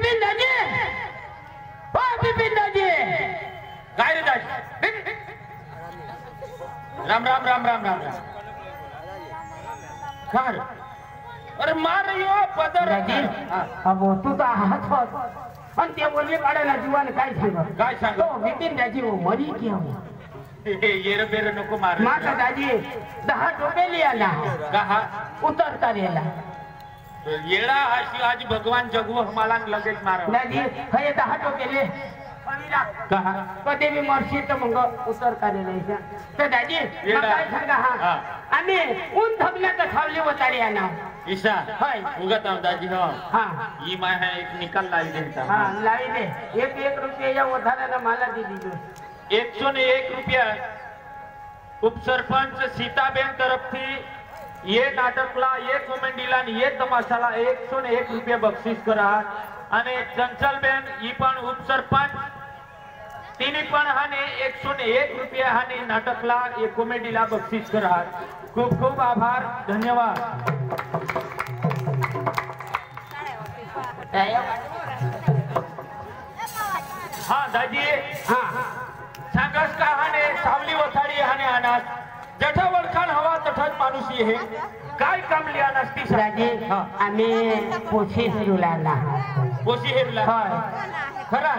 बिपिन दाजी हो बिपिन दाजी काय रे दाजी राम राम राम राम राम राम कार अरे मार यो पदर दाजी अब तू तो हात होत आणि ते बोलले काढायला जीवाने काय सांग तो बिपिन दाजी हो मरी क्या हो येर बेर नको मार माझा दाजी 10 टोपे लियाला कहा उतरता रेला येडा आज भगवान जगू हमाला लगेच मार दाजी हे 10 टोपे ले कहा कधी मी मरशी तर मग उतर काढले तर दाजी काय सांगा हा आम्ही ऊन धबल्याचं खावले वताडी आणा ईशा हाय उगत दाजी हो हां ई माय है एक निकाल लाई देता हां लाई दे एक रुपया વધારાના માલા દી દીજો 101 रुपया उपसरपंच सीताबेन तरफथी ये नाटकला ये कॉमेडीला ये तमाशाला 101 रुपया बक्षीस करा आणि चंचलबेन ई पण उपसरपंच तिने पण हाने 101 रुपया हाने नाटकला ये कॉमेडीला बक्षीस करा खूप खूप आभार धन्यवाद हाँ दाजी हां सांगस का हाने सावली वथाडी हाने अनास जठा वळखान हवा तठाच माणूस हे काय काम लिया नसती दाजी आम्ही पोछी हिरुलाला पोशी हेरला होय खरा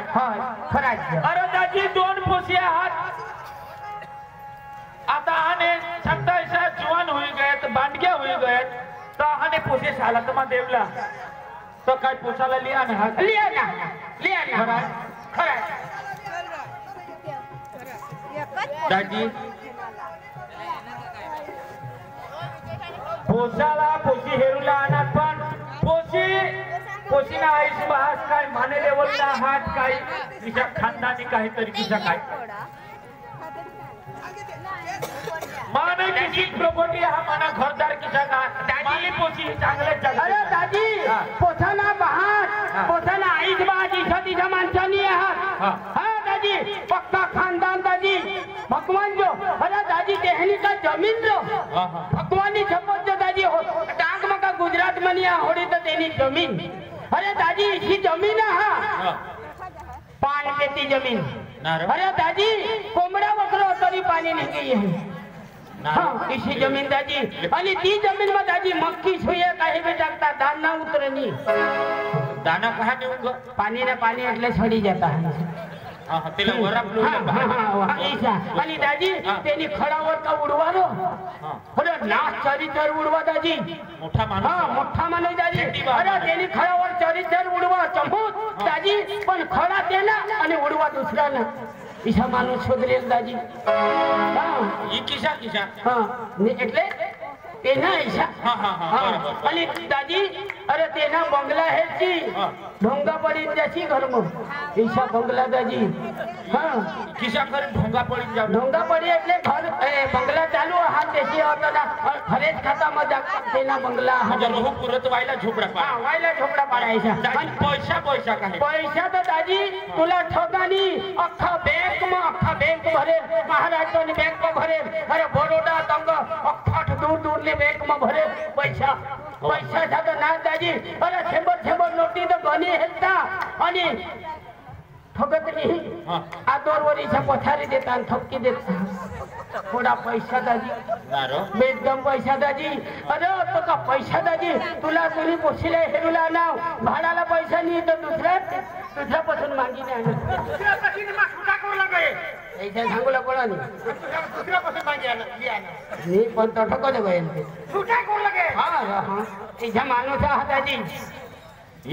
अरे दाजी 2 पोशी आहात आता हाने सांगता ऐसा जवान होई गयत बांडग्या होई गयत तर हाने पोशी साला तमा देवला तो काय पोसाला लिया ना खरा दाजी पोसाला पोशी हेरुला अनात पण पोशीना आईस बहास काय माने लेवलला हात काय किशा खानदानी काहीतरी किशा काय माने किसी प्रॉपर्टी हा मना घरदार किशा का दाजी पोशी चांगले जग अरे दाजी पोछाना बहास पोछाना आईस बहास इसा माणसानी आहात हां दाजी पक्का खानदान दाजी भगवान जो अरे दाजी देहनी का जमीन जो भगवानी छपत जो दाजी हो डांग मका गुजरात मनी होडी तो तेनी जमीन अरे दाजी इसी जमीन हा पान पेती जमीन अरे दाजी कोंबडा बकरो तरी पाणी निघी आहे हाँ इसी जमीन दाजी आणि ती जमीन में दाजी मक्की छुए काही भी जागता दाना उतरनी दाना कहाँ देऊंगा पानी ने पानी એટલે છડી જતા हां तेला वराप ऐसा आणि दाजी तेनी खडावर का उडवालो अरे नाच चरित्र उडवा दाजी मोठा माणूस हां मोठा माणूस दाजी अरे तेनी खडावर चरित्र उडवा चमूत दाजी पण खडा तेला आणि उडवा दुसऱ्याला ईशा माणूस शोधलेल दाजी हां ई किशा हां એટલે तेना ईशा हां आणि दाजी अरे तेना बंगला है जी ढोंगा पड़ी जैसी घर में ईशा बंगला दाजी हां किशा कर ढोंगा पड़ी जा ढोंगा पड़ी એટલે घर बंगला चालू हाथ देशी होता ना खरेज खाता में जाता तेना बंगला जरूर पुरत वायला झोपडा पा हां वायला झोपडा पाडायचा आणि पैसा काय पैसा तो दाजी तुला ठोकानी अख्खा बैंक भरे महाराष्ट्र बैंक में भरे अरे बड़ौदा तंग अख्खा दूर ने बैंक में भरे पैसा था ना दाजी अरे छेबर नोटी तो बनी हेता आणि ठोकत नाही आ 2 वर्षा पथारी देता ठोकी देता थोड़ा पैसा दाजी एकदम पैसा दाजी अरे तो का पैसा दाजी तुला तुम्ही पोशीला हेरुला नाव भाडाला पैसा नाही तर दुसऱ्यापासून मागी नाही दुसऱ्या कशी मा सुटा करू लागे ऐसा सांगूला पडा नाही दुसऱ्यापासून मागी आला मी पण तो ठोकत गएल सुटा करू लागे हां ऐसा माणूस हा दाजी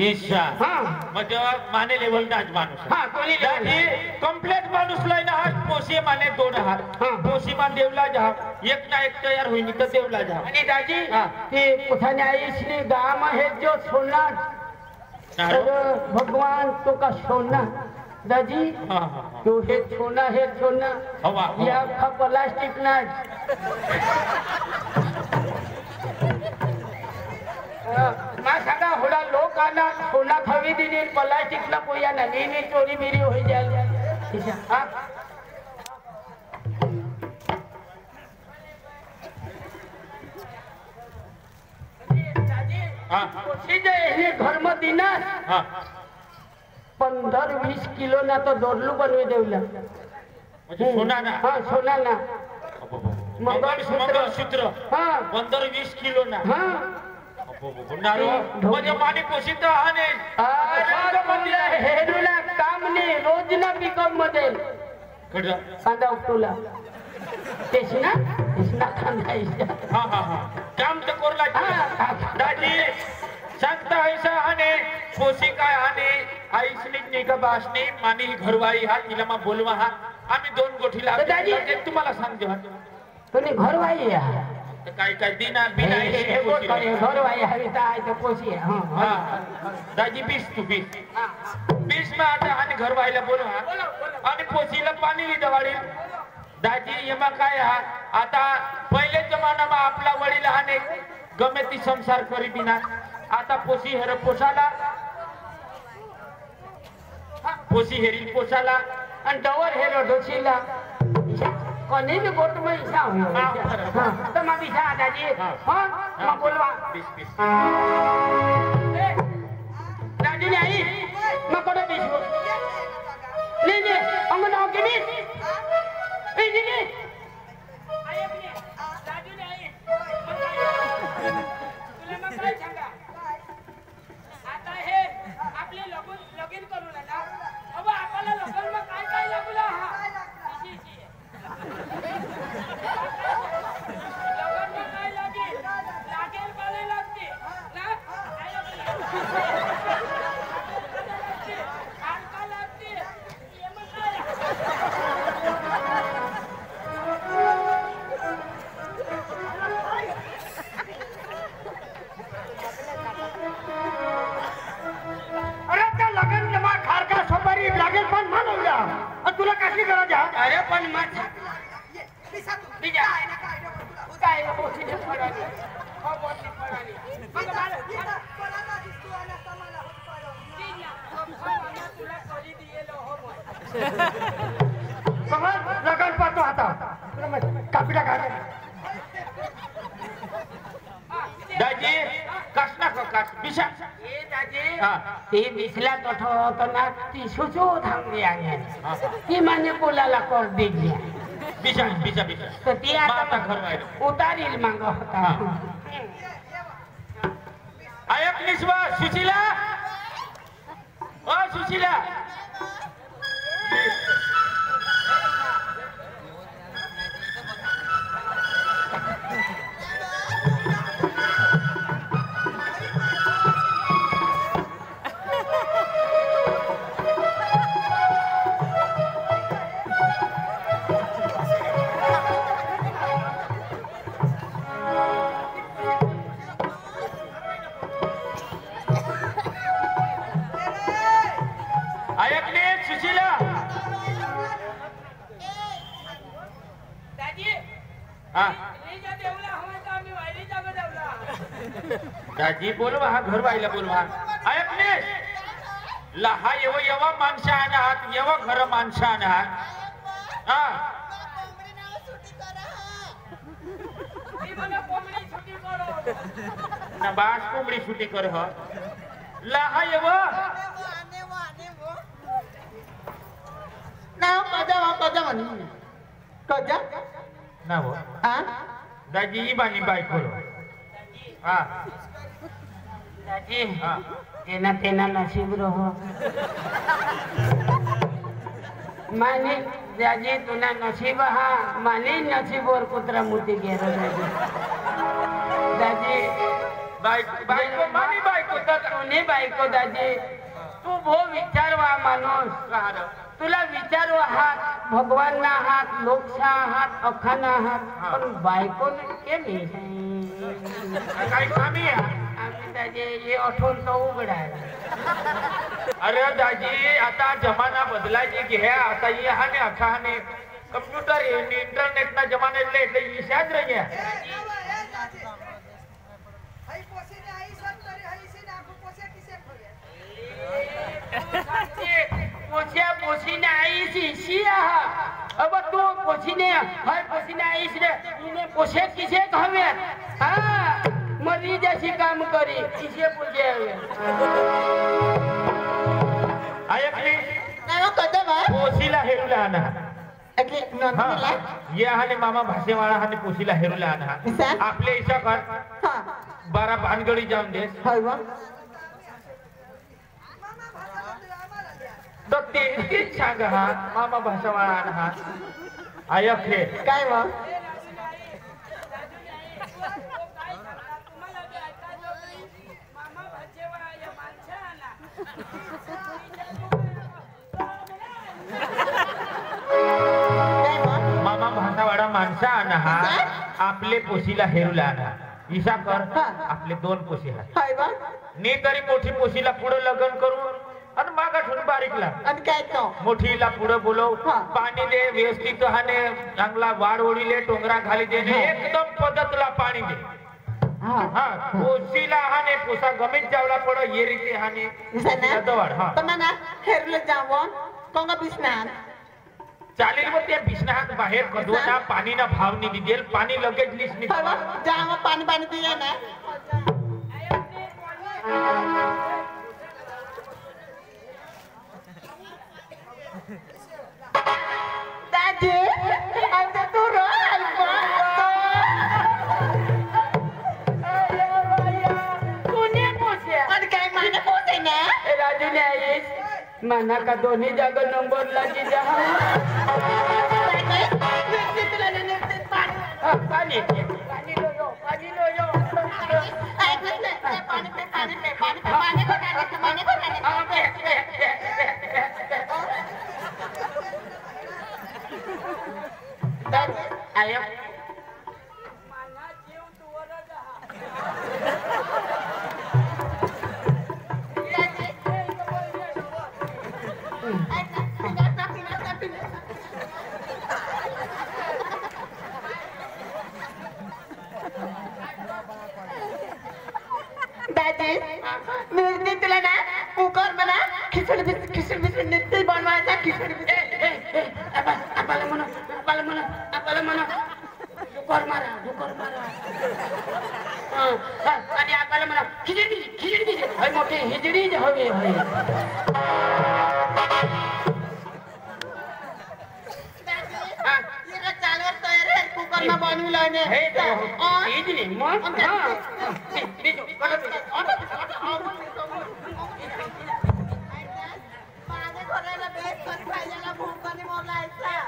ईशा हां म्हणजे माने लेवल दाज माणूस हां कोणी दाजी कंप्लीट माणूस लाइन हात पोशी माने 2 हात पोशी मान देवला जा एक ना एक तयार होईनी तर देवला जा आणि दाजी ते पुठाने आईसनी गाम आहे जो सोना भगवान तो का सोना दाजी तो हे सोना या खा प्लास्टिक ना मा सगा होडा लोक आला सोना खवी दिली प्लास्टिक ना पोया ना नी चोरी मेरी हो जाए हां दादी हां कोशी जे हे घर में दिना हां 15-20 किलो ना तो दोरलू बनवी देवला म्हणजे सोना ना हा सोना ना मंगळसूत्र हा 15-20 किलो ना हा नारो म्हणजे पाणी पोषित आणि हेरूला काम नाही रोज ना पिकअप मध्ये कांदा उपटूला तेच ना कांदा हा हा हा काम तर कोरला दादी सांगता ऐसा आणि पोषी काय आणि आईसनी निगा बासनी मानी घरवाई हा तिला मा बोलवा हा आम्ही 2 गोठीला तुम्हाला सांगतो हा तुम्ही घरवाई या काय काय दिना बिना घरवाई हवी तर पोषी हा दाजी 20 में आता आणि घरवाईला बोलवा आणि पोषीला पाणी दवाडी दाजी येमा काय हा आता पहिले जमानामा आपला वडील हाने गमे ती संसार करी बिना आता पोषी हेर पोषाला पोषी हेरी पोषाला आणि डवर हेरो डोशीला कोणी भी गोट में इच्छा हो तो मग इच्छा दाजी हां मग बोलवा 20 दादी नाही मग कोण 20 ले अंगण ओके मी ले आय अपने दादी नाही तुला मग काय सांगा आता हे आपले लगीन करू ना अब आपल्याला लगन मग काय काय लागला हा तुला कशी गरज आहे अरे पण माझा काय बोलते फळाली हो बोलते फळाली मग तुला कधी दिलेलो हो लगन पाहतो आता कापीला काय दाजी कसला कास बिशा ए दाजी ती बिसला तो ना ती सुसू थांबली आहे ती माने बोलायला कर दिली बिशा तर ती आता घरवाईला उतारील मांग होता आयक निस्वा सुशीला ओ सुशीला दाजी बोलवा हा घरवाईला बोलवा ऐकले लहा येवा माणसं आहात येवा घर माणसं आहात हा ना बास कोंबडी सुटी कर ह लहा येवा ना कजा म्हणी कजा ना हो हा दाजी ही बानी बायको हा दाजी तेना नसीब रहो माने दाजी तुना नसीब हा माने नसीबवर कुत्रा मुठी गेला दाजी बायको मानी बायको तुने बायको दाजी तू भो विचारवा माणूस तुला विचारवा हात भगवान ना हात लोकशा हात अखाना हात पण बायको केम काय कामी आम्ही दाजी हे आठवण तो उघड आहे अरे दाजी आता जमाना बदलायचे घे आता ये हाने अखाने कम्प्युटर इंटरनेट ना जमाना એટલે ઈશાદ રહી ગયા પોસીને આવીશ શિયા હવે તું પોસીને હાય પોસીને આવીશ રે એને પોસે કિસે કહવે હા મરી જશે કામ કરી કિસે પૂછે હવે આયક आना अगे नंदीला ये हाने मामा भाषेवाळा हाने पोशीला हेरूला आना इसा? आपले इशा कर हा बारा भानगडी जाऊन दे होय वा तर तेच सांग हा मामा भाषावाळा आना हा आयक हे काय वा काय वा मामा भाषावाळा माणसा आना हा आपले पोशीला हेरूला आना इशा कर हा. आपले 2 पोशी हा होय वा नी तरी मोठी पोशीला पुढे लग्न करून आणि मागा ठेवून बारीकला आणि काय तो मोठीला पुढे बोलव हा. पाणी दे व्यवस्थित हाने चांगला वाढ ओढीले टोंगरा खाली देणे हा. एकदम पद्धतला पाणी दे हा हा पोशीला हाने पोसा गमित जावला पड ये रीते हाने इसा ना दवाड हा तुम्हाला हेरलं जावं कोंगा बिसणार चालेल मग त्या बिछनात बाहेर कधवना पाणी ना भाव नि दिदेल पाणी लगेच लिस नि होय वा जावं पाणी पाणी पिये ना दादी आता तू राल कोणी पोस्या आणि काय माने पोते ना राजू ने आईस मना का दोन्ही जागा नंबर लागी जा तुला नेते पाणी पाणी लो यो ऐकलं नाही पाणी पे पाणी आय दादी मी तुला ना कुकर म्हणा खिचडी नीट बनवायचा खिचडी आपल्याला म्हणा दुकर मारा आणि आपल्याला म्हणा खिचडी मोठी हिजडी हवी चालवर तयार आहे कुकर ना बनविला माझ्या घराला बेस कर पाहिजे भूकने मोलायचा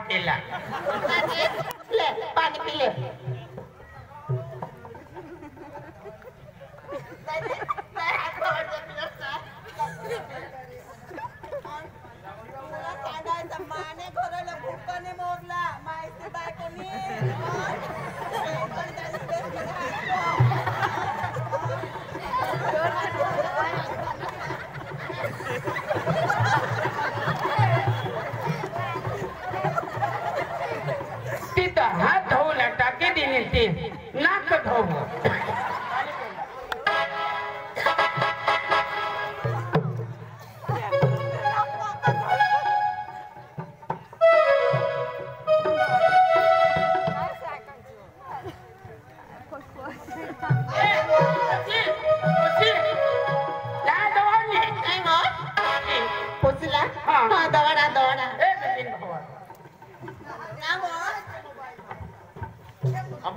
केला ले पाणी पिले माने घराला भूकने मोरला माहिती बायकोनी तिथं हात धुवला टाकी दिली ती ते नाक धो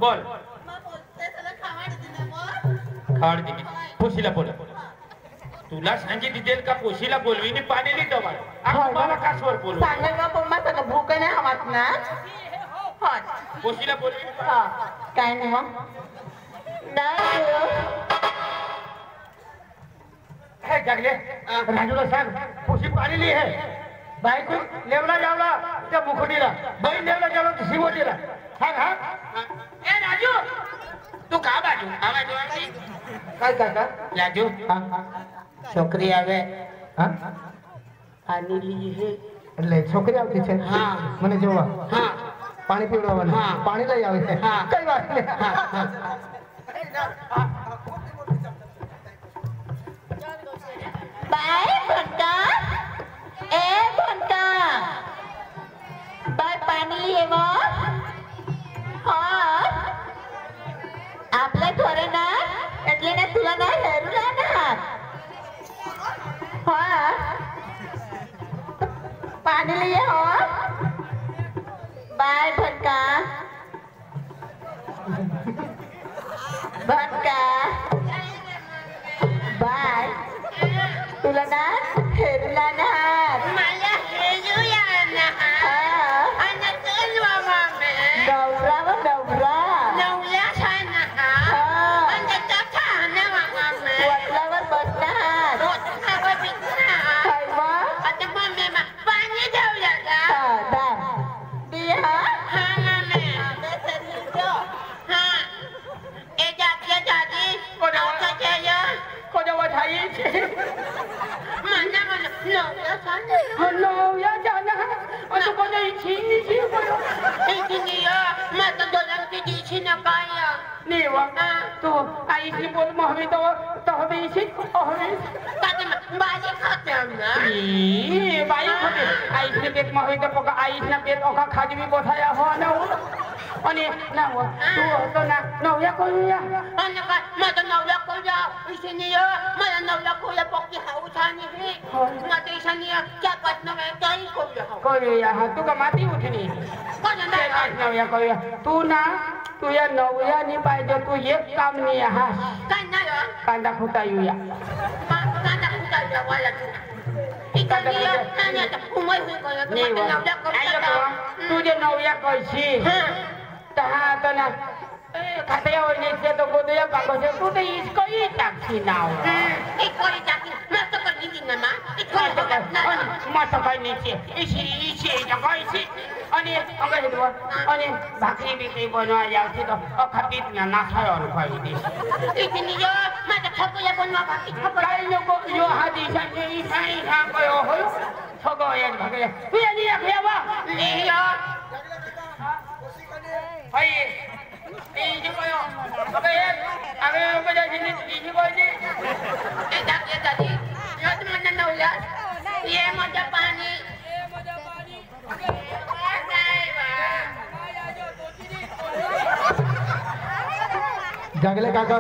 बोल खाड दे पोशीला बोल तुला सांगितलं का पोशीला बोलवीने पाणी नाही दवा मला कासवर बोलू सांगा पण माझा भूक नाही हवात ना पोशीला बोलवी काय नाही मग हे जगले राजूला सांग पोशी पाणी आहे बायको लेवला जावला त्या मुखडीला बहीण लेवला जावला शिवटीला सांग हा ए राजू तू का बाजू काय काका राजू छोकरी આવે આની લીએ એટલે છોકરી આવતી છે હા મને જોવા હા પાણી પીવડાવવાનું હા પાણી લઈ આવે છે કઈ વાત નહીં बाय भंटा ए भंटा बाय पाणी लिए मग हा आपल्या घरे ना એટલે ને तुला ना हेरूला ना हा पाणी लिए हो बाय भंटा भंटा बाय तुला ना हेरूला ना मला हेरूया ना आणि चलवा मामे नवरा व नवरा नवरा छाना आणि तथा ना मामे वटलावर बसणार वटलावर बिसणार काय मग आता मम्मी मा पाणी देऊया का दा दिया हा मामे हा ए जाती जाती कोणा केया कोणा वठाई नवया जाना असं कोणा इच्छी माझं दोन इच्छी न पाया नेवा तू आईशी बोल हवी तो हवी इच्छी हवी बाई खाते बाई खाते आईशी पेट हवी तर पका आईशना पेट ओका खाजवी बसाया हो ना आणि नाव तू होतो ना नवया करूया आणि काय माझं नवया करूया इशनीय मला नवया करूया पक्की हाऊस आणि हे माझं इशनीय क्या पटना में काही करूया हा तू का माती उठणी नवया करूया तू ना तू या नवया नाही पाहिजे तू एक काम नाही हा काय नाही कांदा खुटा येऊया कांदा खुटा येऊया वाला तुझे नवया कशी ना खात्यावर नेते तो गोदया पाकोसे तू ते इसकोई टाकशी नाव इसकोई टाकी मस्त करली ना मा इसकोई मस्त काय नेते इशी जगायची आणि अंगाई दो आणि भाकरी बिकरी बनवा यावची तो अखातीत ना नाखावर खाई इतनी यो माझा ठकोया बनवा बाकी काय नको यो हा दिशा इसाई हा कयो हो ठको या भागे तू या नी आखेवा लिया भाई इजी कोयो अबे बजा जिनी इजी कोई ए दादी यो तुमने नवला ये मजा पानी जागले काका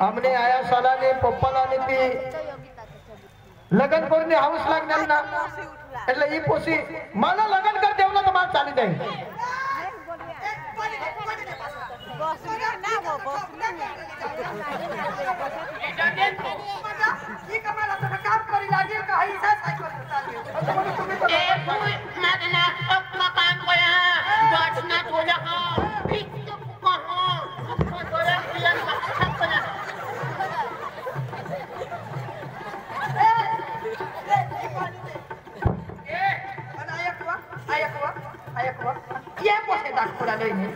हमने आया सालाने पप्पाला ती लग्न करून हाऊस लागणार ना એટલે ઈ પોસી માનો લગ્ન કર દેવલો તો માર ચાલી જાય ઈ કમાલા તો કામ કરી લાગે કે હૈસા સાયકલ ચાલી એ કોઈ માગના અપના કામ કર્યા દોડના ટોલા હા ફિક્સ કહો ટોલા પિયન છપના ये पोसे दाखवला लईने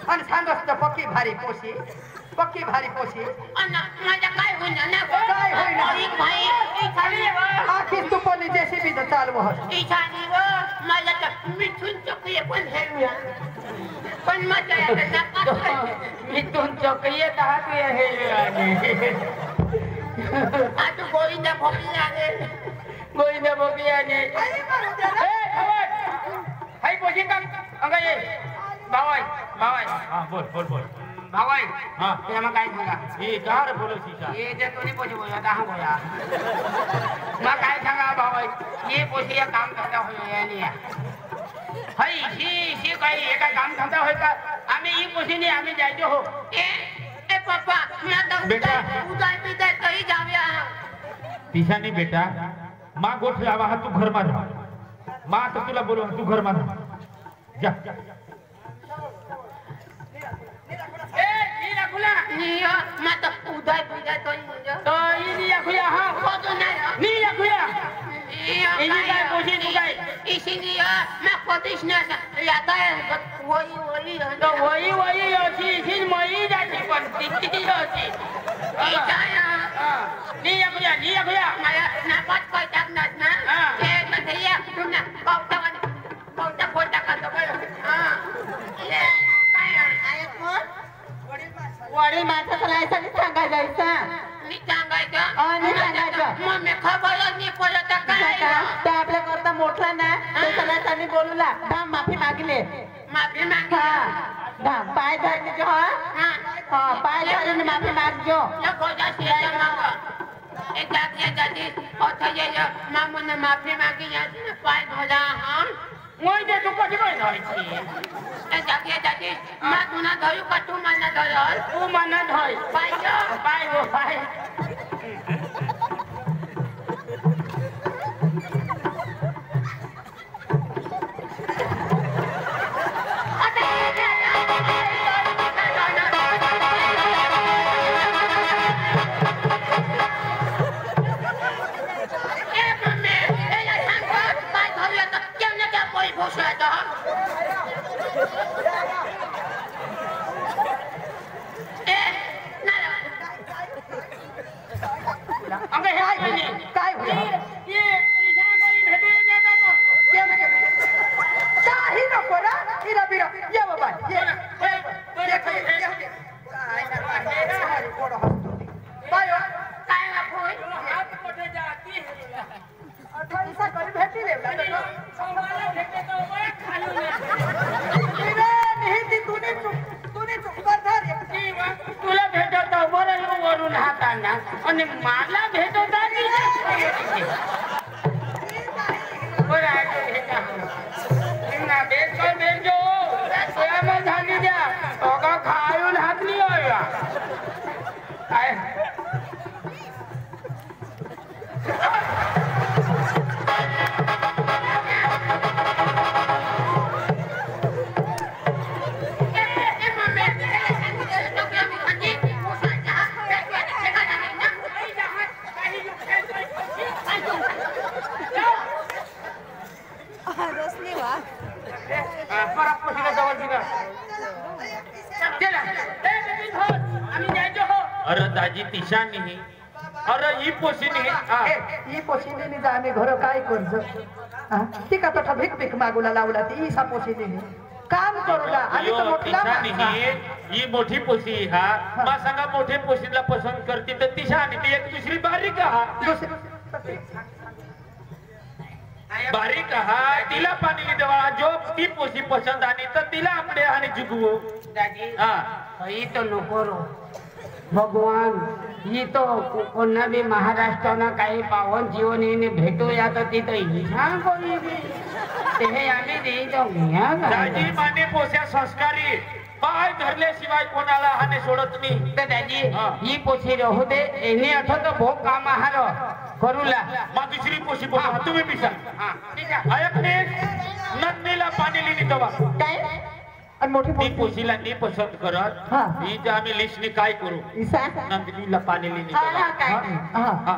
आणि सांगस तर पक्की भारी पोशी अन्न माझ्या काय होईना ना काय होईना एक भाई इथाली आखी तू पण जेसीबी तर चालव इथाली व मला तर मिथून ते पण हेलूया पण मजा येते ना मी तुम चौकये कहा तू हेलूया आज गोविंदा भोगी आले गोविंदा भोगी आले हाय पोशी का अंगा ये भावाई हां बोल भावाई हां ते मग काय सांगा ये कार बोलो सीसा ये जे कोणी पोशी बोला दहा बोला मग काय सांगा भावाई ये पोशी काम धंदा होय यानी हाय ही काही एका काम धंदा होय का आम्ही ही पोशीने आम्ही जायचो हो ए पप्पा मैं तो बेटा उदाय पिता कहीं जाव्या सीसा नहीं बेटा माँ गोठ लावा तू घर मान माँ तो तुला बोलवा तू घर मान जा निया मैं तो उदाय पिता तो ini aku ya ha photo नहीं ni aku ya ini काय पोशी तू काय इसलिए मैं कोशिश नहीं याता है वही तो वही होती ही मई जाती पण ती होती ni aku ya मला नापात कोई तक ना ये कथैया तुमने कौता फोटा का तो हां ये काय आहे कोण वडील माणसाला यासाठी सांगायचं मी सांगायचं आणि सांगायचं मग मी खबरच नाही पडत काय ते आपल्या करता मोठा ना त्याला त्यांनी बोलवला धाम माफी मागले माफी मागी हा धाम पाय धरले जो हा पाय धरून माफी मागजो या गोजा से मांगा एक जाके जाती और ये मामू ने माफी मांगी या पाय धोला हां moi de tu कोची काय धरायची एक जाके जाती मैं तुना धरू का तू मना धरल तू मनात होय पाय हो पाय अंग हे काय काय ये पैसा काही भेटू येत काही नको ना इरा बिरा ये बाबा ये काय बापू हात कुठे जाती 28 करी भेटी रे सोमाला भेटे तो खाली नाही ती तूने चुक कर धर तुला भेटत बरं वरून हाताना आणि मला भेटत बरं ना बेस कर बेसो स्वयं झाली द्या तो का खाऊन हात नाही होया काय अरे दाजी तिशा नाही अरे ही पोशी नाही ही पोशिनी जा आम्ही घर काय करजो ती का तठा भीक मागूला लावला ती ईसा पोशिनी काम करूला आणि तो मोठला ही मोठी पोशी हा मा सांगा मोठे पोशीला पसंत करते तर तिशा आणि ती एक दुसरी बारीक हा बारीक हा तिला पाणी देवा जो ती पोशी पसंत आणि तर तिला आपले आणि जिगवू दादी हा ही तो नको रो भगवान ही तो कोणा बी महाराष्ट्रानं काही पावन जीवनीने भेटू या तर तिथं हिशा कोणी बी ते आम्ही देतो दाजी माने पोस्या संस्कारी पाय धरल्याशिवाय कोणाला हाने सोडत नाही तर दादी ही पोशी राहू दे एने आठवत भोग काम आहार करूला मग दुसरी पोशी बोला तुम्ही पिसा ठीक आहे ऐकणे नंदीला पाणी लिहिली तेव्हा काय आणि मोठी ती पोशीला नी पसंत करत हा. ही जे आम्ही लिस्टनी काय करू ईसा नंदिनीला पाणी लिहिली हा काय तेव्हा हा हा